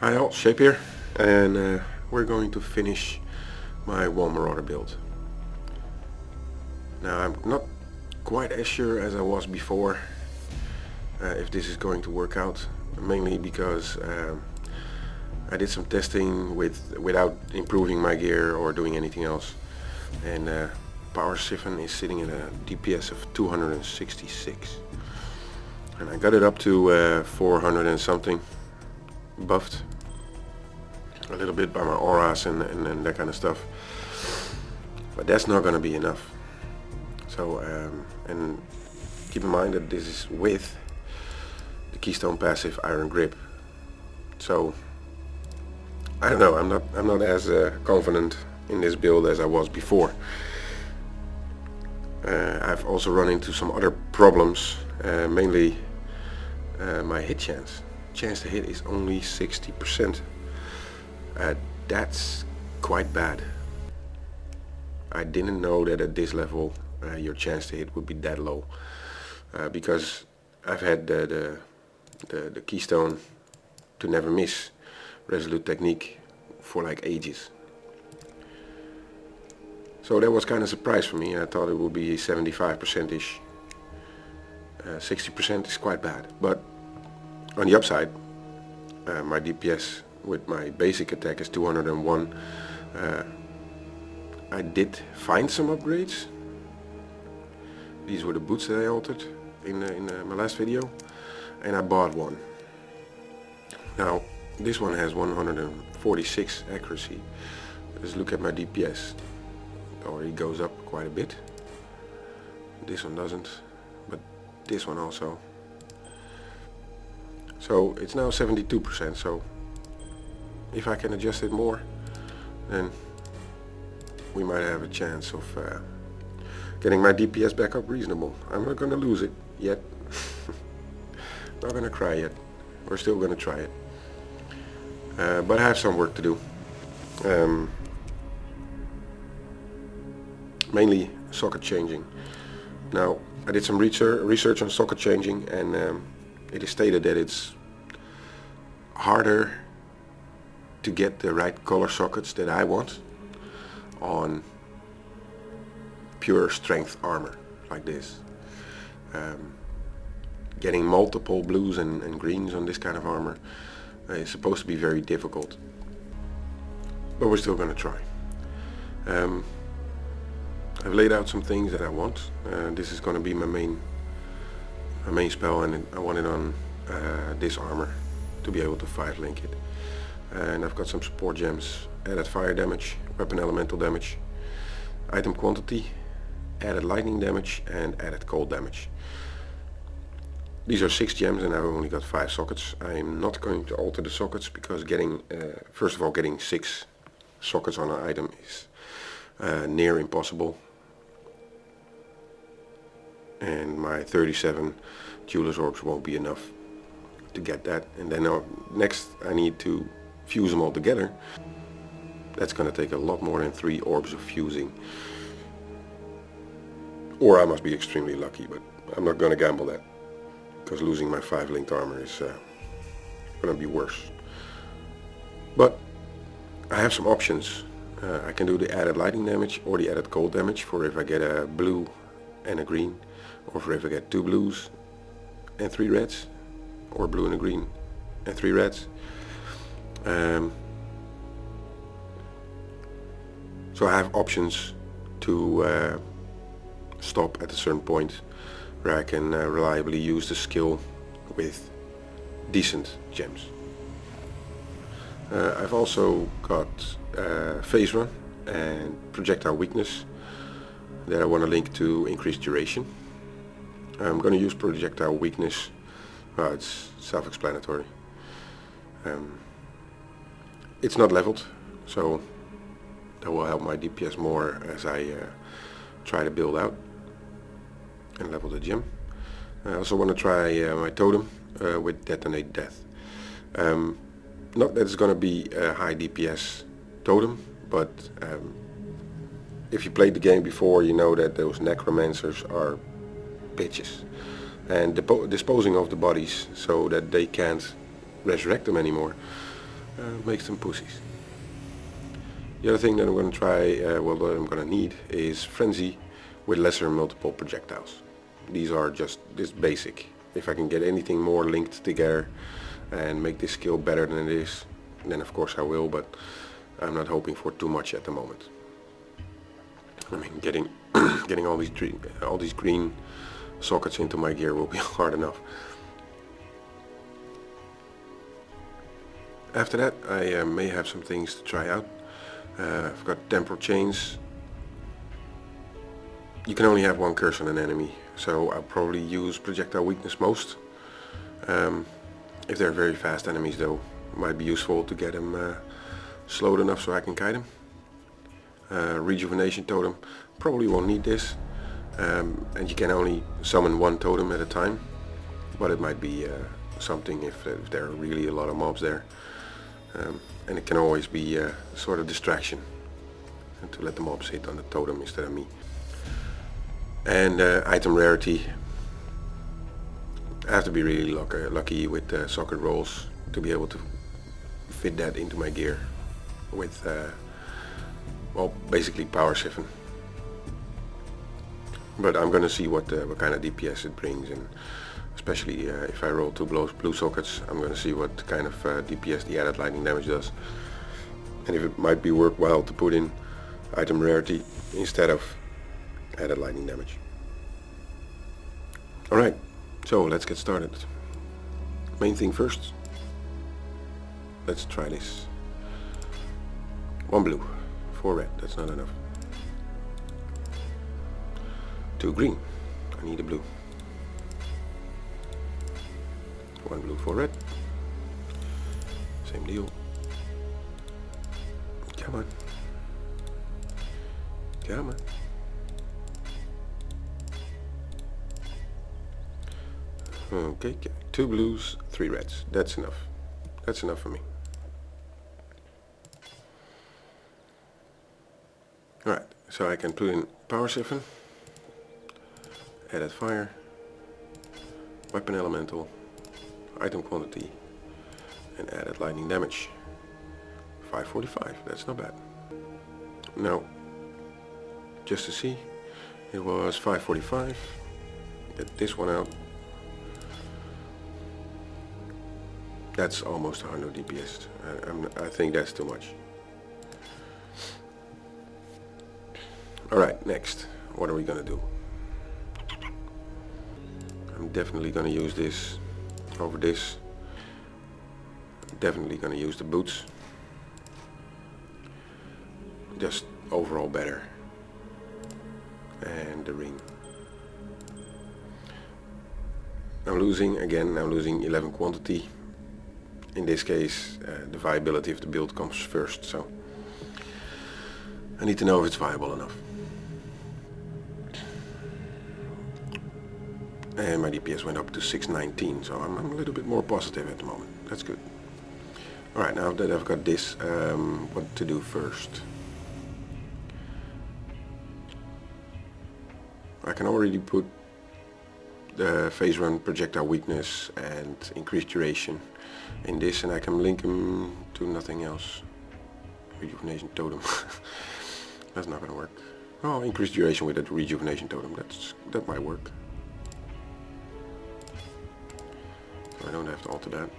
Hi all, Shape here, and we're going to finish my wall marauder build. Now I'm not quite as sure as I was before if this is going to work out, mainly because I did some testing without improving my gear or doing anything else, and power siphon is sitting at a DPS of 266, and I got it up to 400 and something buffed a little bit by my auras and that kind of stuff, but that's not going to be enough. So and keep in mind that this is with the Keystone passive Iron Grip, so I don't know, I'm not as confident in this build as I was before. I've also run into some other problems, mainly my hit chance to hit is only 60%. That's quite bad. I didn't know that at this level your chance to hit would be that low, because I've had the Keystone to never miss resolute technique for like ages. So that was kind of a surprise for me. I thought it would be 75%ish. 60% is quite bad, but on the upside, my DPS with my basic attack is 201. I did find some upgrades. These were the boots that I altered in my last video, and I bought one. Now this one has 146 accuracy. Let's look at my DPS. It already goes up quite a bit. This one doesn't, but this one also. So it's now 72%, so if I can adjust it more, then we might have a chance of getting my DPS back up reasonable. I'm not going to lose it yet. Not going to cry yet. We're still going to try it. But I have some work to do. Mainly socket changing. Now I did some research on socket changing, and it is stated that it's harder to get the right color sockets that I want on pure strength armor like this. Getting multiple blues and greens on this kind of armor is supposed to be very difficult, but we're still going to try. I've laid out some things that I want. This is going to be my main spell, and I want it on this armor to be able to 5-link it. And I've got some support gems: added fire damage, weapon elemental damage, item quantity, added lightning damage, and added cold damage. These are 6 gems, and I've only got 5 sockets. I'm not going to alter the sockets because first of all, getting 6 sockets on an item is near impossible. And my 37 jeweler's orbs won't be enough to get that. And then next I need to fuse them all together. That's going to take a lot more than 3 orbs of fusing. Or I must be extremely lucky, but I'm not going to gamble that, because losing my 5-linked armor is going to be worse. But I have some options. I can do the added lightning damage or the added cold damage for if I get a blue and a green, or for if I get 2 blues and 3 reds, or blue and a green and 3 reds. So I have options to stop at a certain point where I can reliably use the skill with decent gems. I've also got phase run and projectile weakness that I want to link to increased duration. I'm going to use projectile weakness. It's self-explanatory. It's not leveled, so that will help my DPS more as I try to build out and level the gem. I also want to try my totem with detonate death. Not that it's going to be a high DPS totem, but if you played the game before, you know that those necromancers are bitches, and disposing of the bodies so that they can't resurrect them anymore makes them pussies. The other thing that I'm going to try, well, that I'm going to need is Frenzy with lesser multiple projectiles. These are just this basic. If I can get anything more linked together and make this skill better than it is, then of course I will, but I'm not hoping for too much at the moment. I mean, getting getting all these green sockets into my gear will be hard enough. After that, I may have some things to try out. I've got temporal chains. You can only have one curse on an enemy, so I'll probably use projectile weakness most. If they're very fast enemies though, it might be useful to get them slowed enough so I can kite them. Rejuvenation totem, probably won't need this, and you can only summon one totem at a time, but it might be something if there are really a lot of mobs there, and it can always be a sort of distraction to let the mobs hit on the totem instead of me. And item rarity, I have to be really lucky with socket rolls to be able to fit that into my gear with well, basically power siphon. But I'm gonna see what kind of DPS it brings, and especially if I roll two blue sockets, I'm gonna see what kind of DPS the added lightning damage does, and if it might be worthwhile to put in item rarity instead of added lightning damage. Alright, so let's get started. Main thing first, let's try this. 1 blue, 4 red, that's not enough. 2 green, I need a blue. 1 blue, 4 red. Same deal. Come on. Come on. Okay, 2 blues, 3 reds. That's enough. That's enough for me. Alright, so I can put in power siphon, added fire, weapon elemental, item quantity, and added lightning damage. 545, that's not bad. Now, just to see, it was 545. Get this one out. That's almost 100 DPS. I think that's too much. Alright, next. What are we gonna do? I'm definitely gonna use this over this. I'm definitely gonna use the boots. Just overall better. And the ring. I'm losing 11 quantity. In this case, the viability of the build comes first, so I need to know if it's viable enough. And my DPS went up to 619, so I'm a little bit more positive at the moment. That's good. Alright, now that I've got this, what to do first? I can already put the phase run projectile weakness and increased duration in this, and I can link them to nothing else. Rejuvenation totem. That's not gonna work. Oh, increased duration with that rejuvenation totem. That might work. I don't have to alter that.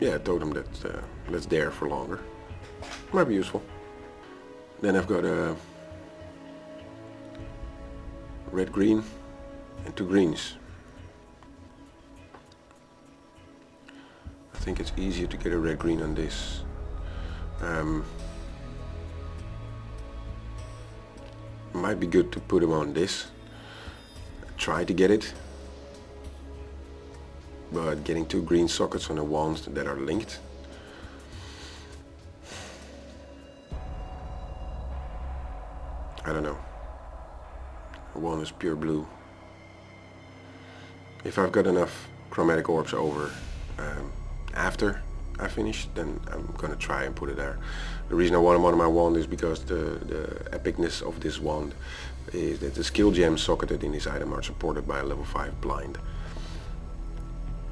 Yeah, totem that's there for longer. Might be useful. Then I've got a red green and 2 greens. I think it's easier to get a red green on this. Might be good to put them on this. Try to get it, but getting 2 green sockets on a wand that are linked, I don't know. One is pure blue. If I've got enough chromatic orbs over after I finish, then I'm gonna try and put it there. The reason I want them on my wand is because the epicness of this wand is that the skill gems socketed in this item are supported by a level 5 blind.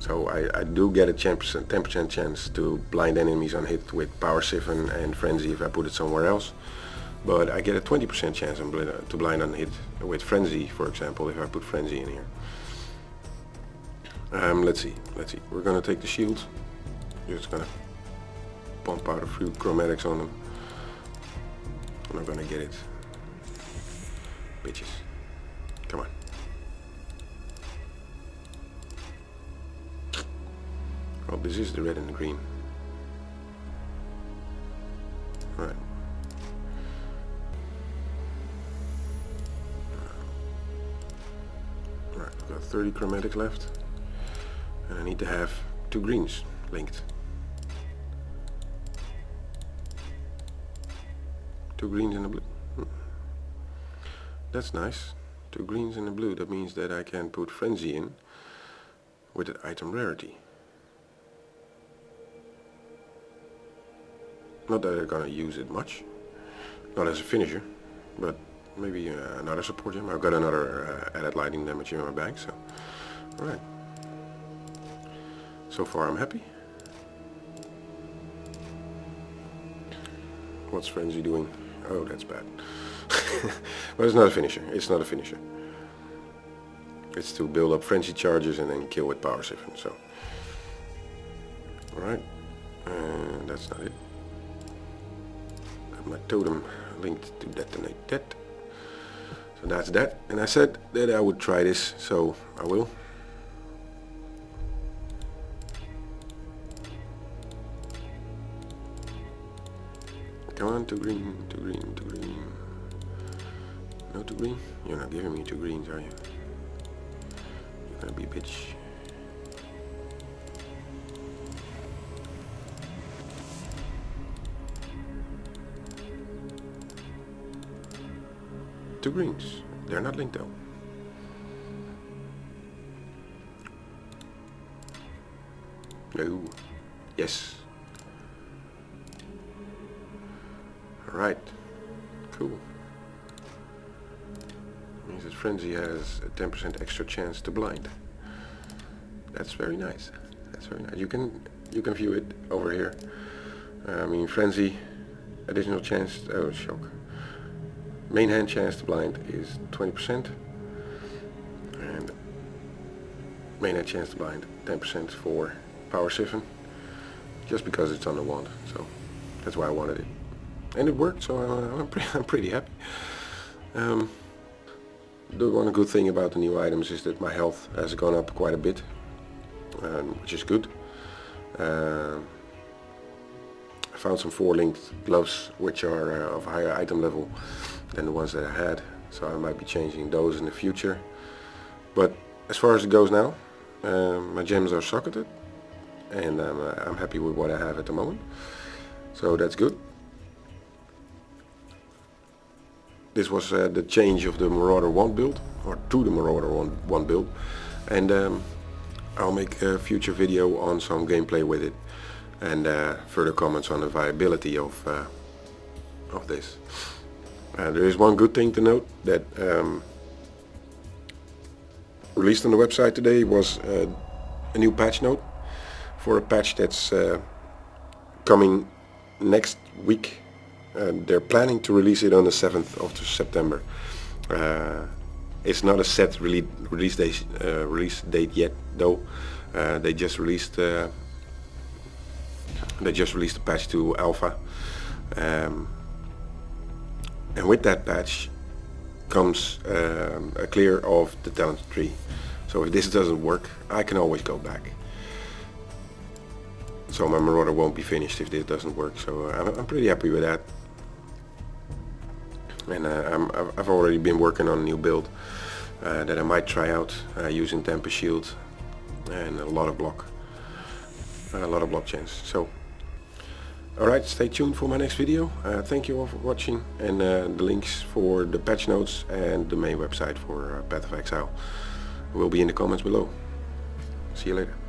So I do get a 10% chance to blind enemies on hit with Power Siphon and Frenzy if I put it somewhere else. But I get a 20% chance to blind on hit with Frenzy, for example, if I put Frenzy in here. Let's see. We're gonna take the shields. Just gonna pump out a few chromatics on them. I'm not gonna get it. Bitches. Come on. Oh, this is the red and the green. Alright. Alright, I've got 30 chromatic left. And I need to have 2 greens linked. 2 greens and a blue. That's nice. 2 greens and a blue. That means that I can put Frenzy in with an item rarity. Not that I'm gonna use it much, not as a finisher, but maybe another support gem. I've got another added lightning damage in my bag, so alright. So far I'm happy. What's Frenzy doing? Oh, that's bad. But it's not a finisher. It's not a finisher. It's to build up frenzy charges and then kill with Power Siphon. So, alright, and that's not it. Got my totem linked to detonate that. So that's that. And I said that I would try this, so I will. Come on, 2 green, 2 green, 2 green. No 2 green? You're not giving me 2 greens, are you? You're gonna be a bitch. Two greens. They're not linked though. No. Yes. Alright. Cool. Means that Frenzy has a 10% extra chance to blind. That's very nice. That's very nice. You can view it over here. I mean, Frenzy, additional chance. Oh, shock. Main hand chance to blind is 20%, and main hand chance to blind 10% for Power Siphon, just because it's on the wand. So that's why I wanted it, and it worked. So I'm pretty happy. The one good thing about the new items is that my health has gone up quite a bit, which is good. I found some 4 linked gloves which are of a higher item level than the ones that I had, so I might be changing those in the future. But as far as it goes now, my gems are socketed, and I'm happy with what I have at the moment, so that's good. This was the change of the Marauder 1 build, or to the Marauder 1 build, and I'll make a future video on some gameplay with it, and further comments on the viability of this. There is one good thing to note that released on the website today was a new patch note for a patch that's coming next week. They're planning to release it on the 7th of September. It's not a set release date yet, though. They just released the patch to alpha. And with that patch comes a clear of the talent tree. So if this doesn't work, I can always go back. So my Marauder won't be finished if this doesn't work. So I'm pretty happy with that. And I've already been working on a new build that I might try out using Tempest Shield and a lot of block chance. So. Alright, stay tuned for my next video. Thank you all for watching, and the links for the patch notes and the main website for Path of Exile will be in the comments below. See you later.